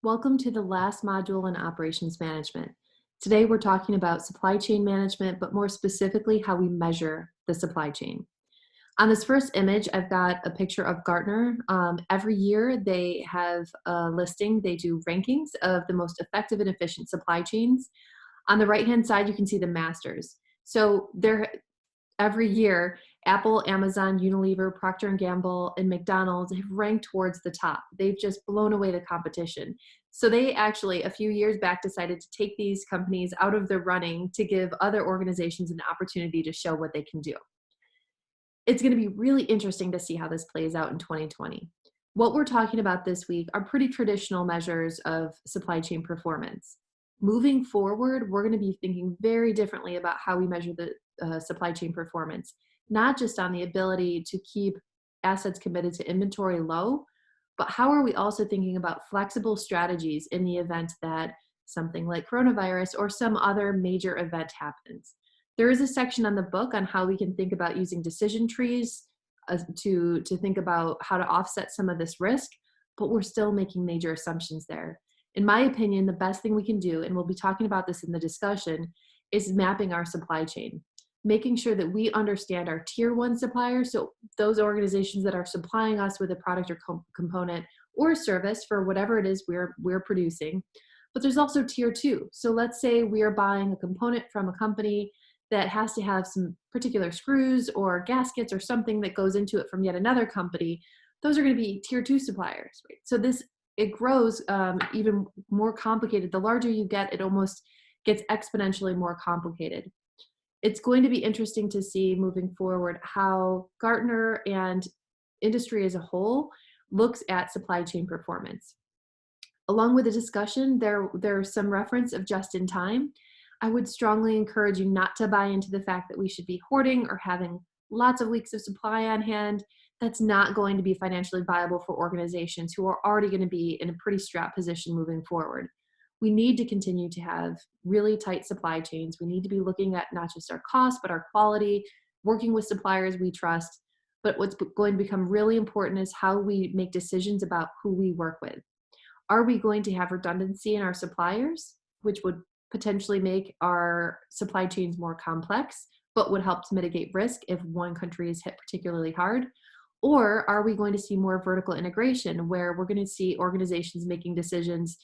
Welcome to the last module in operations management. Today we're talking about supply chain management, but more specifically how we measure the supply chain. On this first image, I've got a picture of Gartner. Every year they have a listing, they do rankings of the most effective and efficient supply chains. On the right-hand side, you can see the masters. So every year, Apple, Amazon, Unilever, Procter & Gamble, and McDonald's have ranked towards the top. They've just blown away the competition. So they actually, a few years back, decided to take these companies out of the running to give other organizations an opportunity to show what they can do. It's going to be really interesting to see how this plays out in 2020. What we're talking about this week are pretty traditional measures of supply chain performance. Moving forward, we're going to be thinking very differently about how we measure the supply chain performance, not just on the ability to keep assets committed to inventory low, but how are we also thinking about flexible strategies in the event that something like coronavirus or some other major event happens. There is a section on the book on how we can think about using decision trees to think about how to offset some of this risk, but we're still making major assumptions there. In my opinion, the best thing we can do, and we'll be talking about this in the discussion, is mapping our supply chain, making sure that we understand our tier one suppliers, so those organizations that are supplying us with a product or component or service for whatever it is we're producing. But there's also tier two. So let's say we are buying a component from a company that has to have some particular screws or gaskets or something that goes into it from yet another company. Those are going to be tier two suppliers, right? So it grows even more complicated. The larger you get, it almost gets exponentially more complicated. It's going to be interesting to see moving forward how Gartner and industry as a whole looks at supply chain performance. Along with the discussion, there's some reference of just in time. I would strongly encourage you not to buy into the fact that we should be hoarding or having lots of weeks of supply on hand. That's not going to be financially viable for organizations who are already going to be in a pretty strapped position moving forward. We need to continue to have really tight supply chains. We need to be looking at not just our costs, but our quality, working with suppliers we trust. But what's going to become really important is how we make decisions about who we work with. Are we going to have redundancy in our suppliers, which would potentially make our supply chains more complex, but would help to mitigate risk if one country is hit particularly hard? Or are we going to see more vertical integration where we're going to see organizations making decisions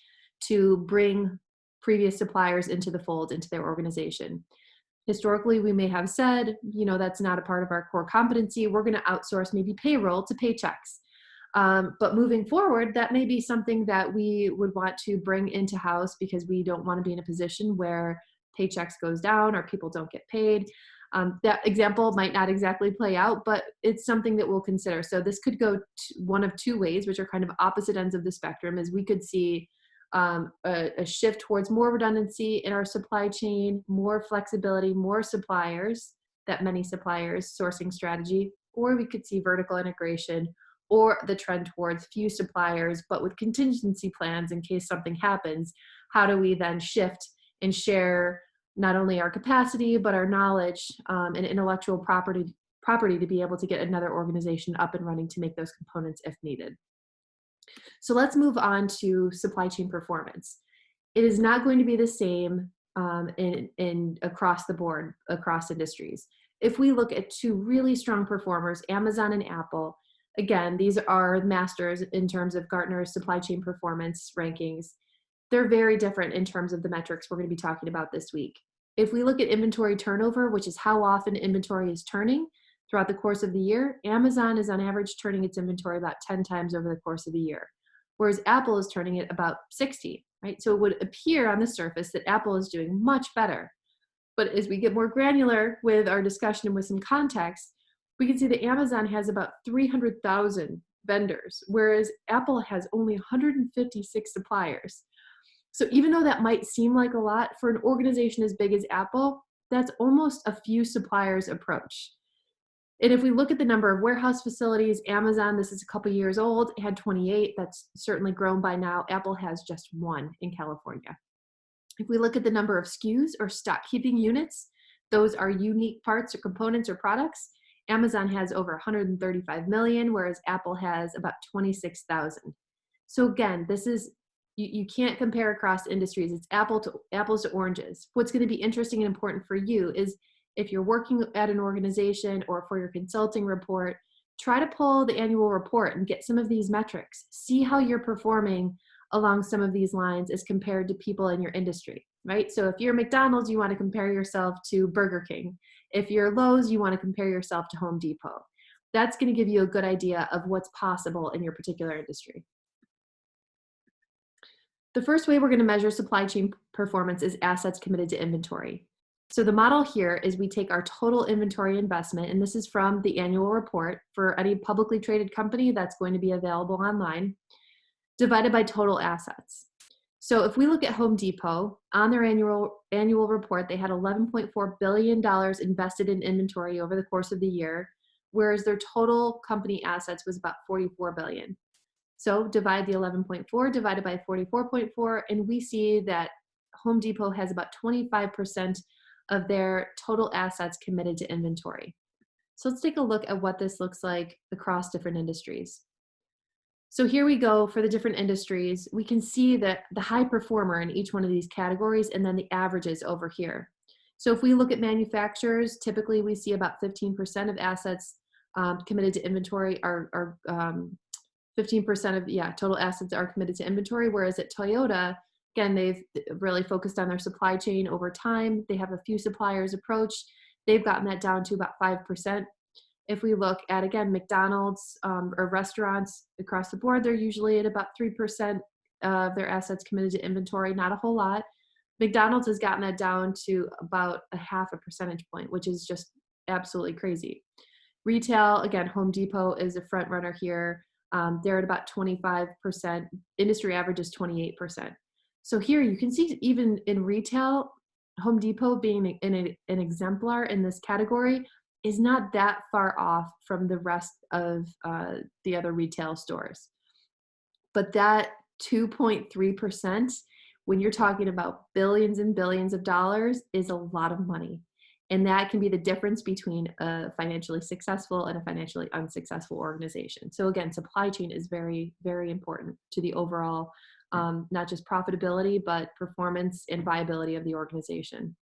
to bring previous suppliers into the fold, into their organization? Historically, we may have said, that's not a part of our core competency. We're going to outsource maybe payroll to Paychex. But moving forward, that may be something that we would want to bring into house because we don't want to be in a position where Paychex goes down or people don't get paid. That example might not exactly play out, but it's something that we'll consider. So this could go one of two ways, which are kind of opposite ends of the spectrum, is we could see a shift towards more redundancy in our supply chain, more flexibility, more suppliers, that many suppliers sourcing strategy, or we could see vertical integration or the trend towards few suppliers, but with contingency plans in case something happens. How do we then shift and share not only our capacity, but our knowledge and intellectual property to be able to get another organization up and running to make those components if needed? So let's move on to supply chain performance. It is not going to be the same in across the board, across industries. If we look at two really strong performers, Amazon and Apple, again, these are masters in terms of Gartner's supply chain performance rankings. They're very different in terms of the metrics we're going to be talking about this week. If we look at inventory turnover, which is how often inventory is turning throughout the course of the year, Amazon is on average turning its inventory about 10 times over the course of the year, whereas Apple is turning it about 60, right? So it would appear on the surface that Apple is doing much better. But as we get more granular with our discussion and with some context, we can see that Amazon has about 300,000 vendors, whereas Apple has only 156 suppliers. So even though that might seem like a lot, for an organization as big as Apple, that's almost a few suppliers approach. And if we look at the number of warehouse facilities, Amazon, this is a couple years old, it had 28. That's certainly grown by now. Apple has just one in California. If we look at the number of SKUs or stock keeping units, those are unique parts or components or products. Amazon has over 135 million, whereas Apple has about 26,000. So again, this is You can't compare across industries. It's apples to oranges. What's going to be interesting and important for you is if you're working at an organization or for your consulting report, try to pull the annual report and get some of these metrics. See how you're performing along some of these lines as compared to people in your industry, right? So if you're McDonald's, you want to compare yourself to Burger King. If you're Lowe's, you want to compare yourself to Home Depot. That's going to give you a good idea of what's possible in your particular industry. The first way we're going to measure supply chain performance is assets committed to inventory. So the model here is we take our total inventory investment, and this is from the annual report for any publicly traded company that's going to be available online, divided by total assets. So if we look at Home Depot, on their annual report, they had $11.4 billion invested in inventory over the course of the year, whereas their total company assets was about $44 billion. So divide the 11.4 divided by 44.4, and we see that Home Depot has about 25% of their total assets committed to inventory. So let's take a look at what this looks like across different industries. So here we go for the different industries. We can see that the high performer in each one of these categories and then the averages over here. So if we look at manufacturers, typically we see about 15% of assets committed to inventory are 15% of total assets are committed to inventory, whereas at Toyota, again, they've really focused on their supply chain over time. They have a few suppliers approached. They've gotten that down to about 5%. If we look at, again, McDonald's or restaurants across the board, they're usually at about 3% of their assets committed to inventory, not a whole lot. McDonald's has gotten that down to about a half a percentage point, which is just absolutely crazy. Retail, again, Home Depot is a front runner here. They're at about 25%. Industry average is 28%. So here you can see even in retail, Home Depot being an exemplar in this category is not that far off from the rest of the other retail stores. But that 2.3%, when you're talking about billions and billions of dollars, is a lot of money. And that can be the difference between a financially successful and a financially unsuccessful organization. So again, supply chain is very, very important to the overall, not just profitability, but performance and viability of the organization.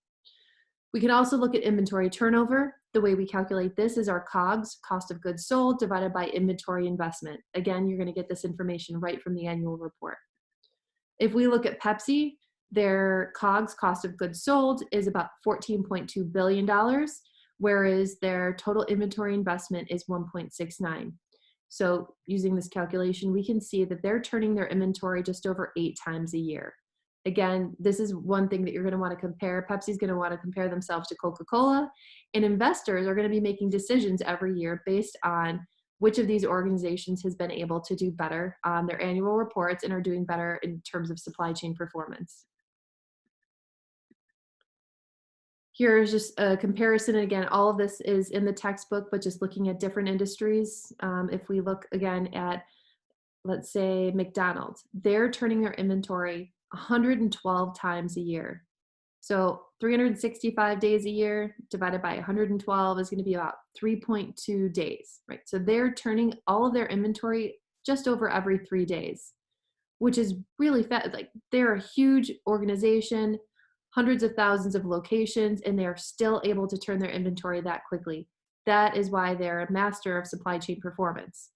We can also look at inventory turnover. The way we calculate this is our COGS, cost of goods sold, divided by inventory investment. Again, you're going to get this information right from the annual report. If we look at Pepsi, their COGS, cost of goods sold, is about $14.2 billion, whereas their total inventory investment is 1.69. So using this calculation, we can see that they're turning their inventory just over 8 times a year. Again, this is one thing that you're going to want to compare. Pepsi's going to want to compare themselves to Coca-Cola, and investors are going to be making decisions every year based on which of these organizations has been able to do better on their annual reports and are doing better in terms of supply chain performance. Here's just a comparison. And again, all of this is in the textbook, but just looking at different industries. If we look again at, let's say, McDonald's, they're turning their inventory 112 times a year. So 365 days a year divided by 112 is going to be about 3.2 days, right? So they're turning all of their inventory just over every 3 days, which is really fast. Like, they're a huge organization, hundreds of thousands of locations, and they are still able to turn their inventory that quickly. That is why they're a master of supply chain performance.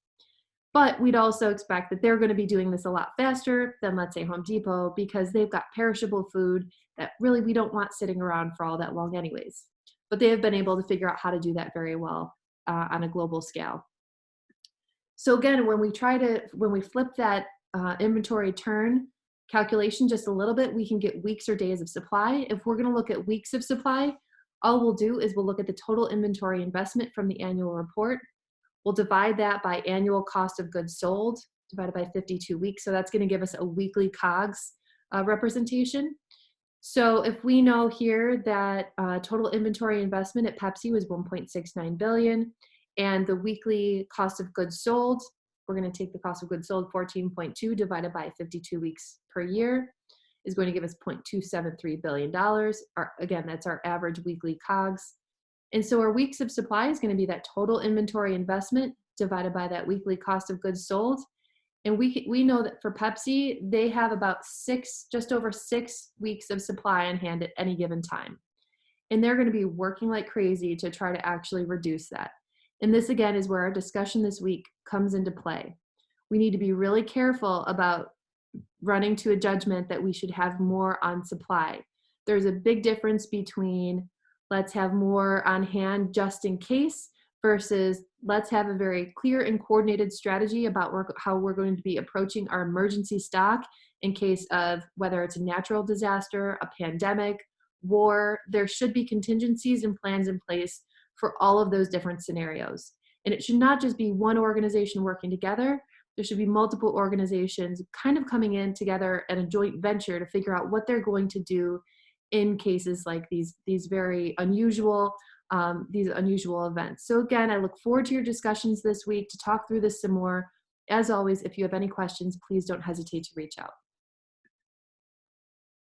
But we'd also expect that they're going to be doing this a lot faster than, let's say, Home Depot, because they've got perishable food that really we don't want sitting around for all that long anyways. But they have been able to figure out how to do that very well on a global scale. So again, when we flip that inventory turn calculation just a little bit, we can get weeks or days of supply. If we're going to look at weeks of supply, all we'll do is we'll look at the total inventory investment from the annual report. We'll divide that by annual cost of goods sold, divided by 52 weeks. So that's going to give us a weekly COGS representation. So if we know here that total inventory investment at Pepsi was 1.69 billion, and the weekly cost of goods sold, we're going to take the cost of goods sold 14.2 divided by 52 weeks per year, is going to give us $0.273 billion. Again, that's our average weekly COGS. And so our weeks of supply is going to be that total inventory investment divided by that weekly cost of goods sold. And we know that for Pepsi, they have about just over 6 weeks of supply on hand at any given time. And they're going to be working like crazy to try to actually reduce that. And this again is where our discussion this week comes into play. We need to be really careful about running to a judgment that we should have more on supply. There's a big difference between let's have more on hand just in case versus let's have a very clear and coordinated strategy about how we're going to be approaching our emergency stock in case of whether it's a natural disaster, a pandemic, war. There should be contingencies and plans in place for all of those different scenarios. And it should not just be one organization working together. There should be multiple organizations kind of coming in together at a joint venture to figure out what they're going to do in cases like these very unusual events. So again, I look forward to your discussions this week to talk through this some more. As always, if you have any questions, please don't hesitate to reach out.